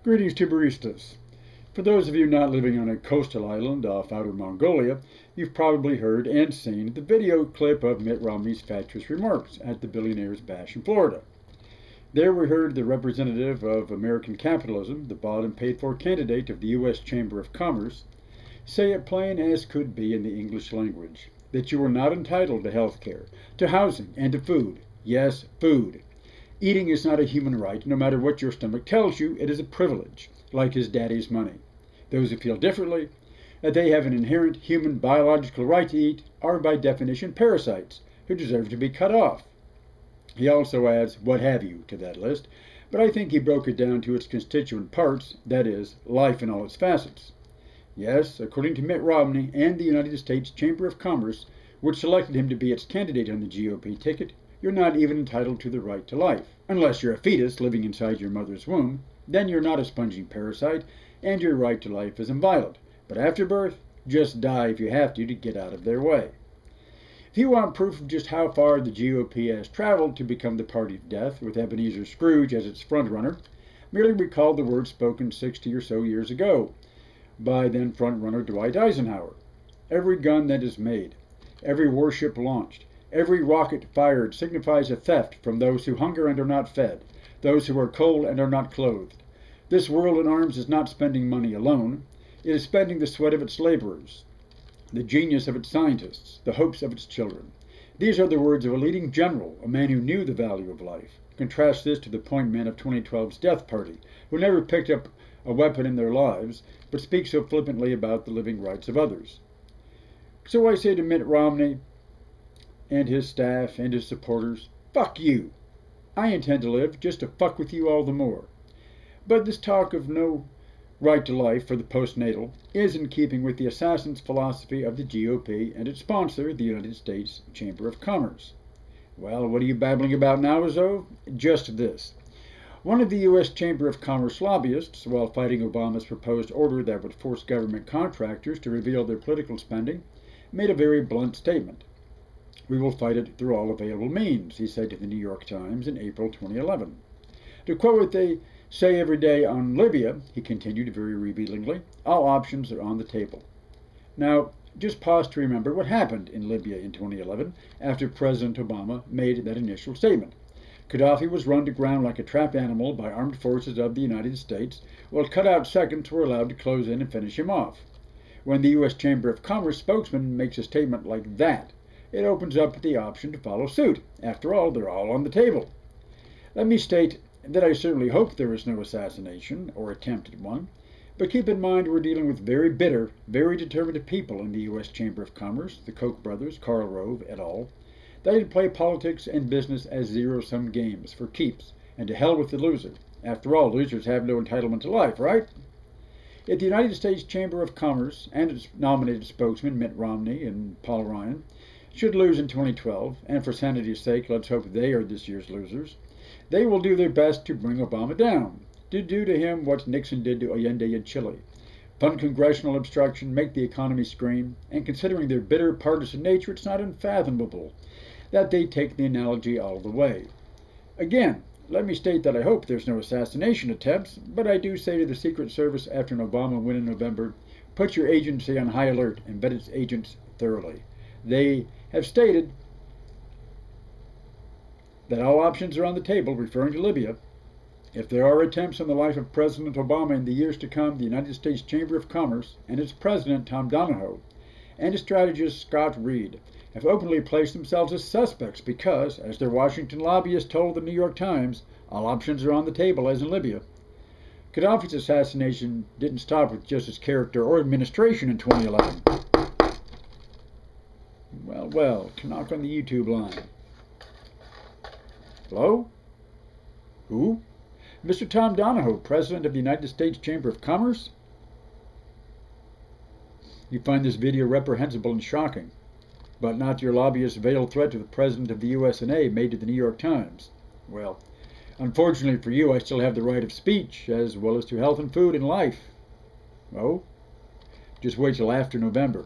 Greetings to baristas. For those of you not living on a coastal island off outer Mongolia, you've probably heard and seen the video clip of Mitt Romney's fatuous remarks at the Billionaires' Bash in Florida. There we heard the representative of American capitalism, the bought and paid for candidate of the U.S. Chamber of Commerce, say it plain as could be in the English language, that you are not entitled to health care, to housing, and to food. Yes, food. Eating is not a human right. No matter what your stomach tells you, it is a privilege, like his daddy's money. Those who feel differently, that they have an inherent human biological right to eat, are by definition parasites, who deserve to be cut off. He also adds, what have you, to that list, but I think he broke it down to its constituent parts, that is, life in all its facets. Yes, according to Mitt Romney and the United States Chamber of Commerce, which selected him to be its candidate on the GOP ticket, you're not even entitled to the right to life. Unless you're a fetus living inside your mother's womb, then you're not a sponging parasite, and your right to life is inviolate. But after birth, just die if you have to get out of their way. If you want proof of just how far the GOP has traveled to become the party of death, with Ebenezer Scrooge as its frontrunner, merely recall the words spoken 60 or so years ago by then frontrunner Dwight Eisenhower. Every gun that is made, every warship launched, every rocket fired signifies a theft from those who hunger and are not fed, those who are cold and are not clothed. This world in arms is not spending money alone. It is spending the sweat of its laborers, the genius of its scientists, the hopes of its children. These are the words of a leading general, a man who knew the value of life. Contrast this to the point men of 2012's death party, who never picked up a weapon in their lives, but speak so flippantly about the living rights of others. So I say to Mitt Romney and his staff and his supporters, fuck you. I intend to live just to fuck with you all the more. But this talk of no right to life for the postnatal is in keeping with the assassin's philosophy of the GOP and its sponsor, the United States Chamber of Commerce. Well, what are you babbling about now, Azov? Just this. One of the U.S. Chamber of Commerce lobbyists, while fighting Obama's proposed order that would force government contractors to reveal their political spending, made a very blunt statement. We will fight it through all available means, he said to the New York Times in April 2011. To quote what they say every day on Libya, he continued very revealingly, all options are on the table. Now, just pause to remember what happened in Libya in 2011 after President Obama made that initial statement. Gaddafi was run to ground like a trapped animal by armed forces of the United States, while cut-out seconds were allowed to close in and finish him off. When the U.S. Chamber of Commerce spokesman makes a statement like that, it opens up the option to follow suit. After all, they're all on the table. Let me state that I certainly hope there is no assassination, or attempted one, but keep in mind we're dealing with very bitter, very determined people in the U.S. Chamber of Commerce, the Koch brothers, Karl Rove, et al. They play politics and business as zero-sum games for keeps, and to hell with the loser. After all, losers have no entitlement to life, right? If the United States Chamber of Commerce and its nominated spokesman, Mitt Romney and Paul Ryan, should lose in 2012, and for sanity's sake, let's hope they are this year's losers, they will do their best to bring Obama down, to do to him what Nixon did to Allende in Chile. Fund congressional obstruction, make the economy scream, and considering their bitter partisan nature, it's not unfathomable that they take the analogy all the way. Again, let me state that I hope there's no assassination attempts, but I do say to the Secret Service after an Obama win in November, put your agency on high alert and vet its agents thoroughly. They have stated that all options are on the table, referring to Libya. If there are attempts on the life of President Obama in the years to come, the United States Chamber of Commerce and its president, Tom Donahoe, and its strategist, Scott Reed, have openly placed themselves as suspects because, as their Washington lobbyists told the New York Times, all options are on the table, as in Libya. Gaddafi's assassination didn't stop with just his character or administration in 2011. Well, knock on the YouTube line. Hello? Who? Mr. Tom Donahoe, President of the United States Chamber of Commerce? You find this video reprehensible and shocking, but not your lobbyist's veiled threat to the President of the USA made to the New York Times. Well, unfortunately for you, I still have the right of speech, as well as to health and food and life. Oh? Just wait till after November.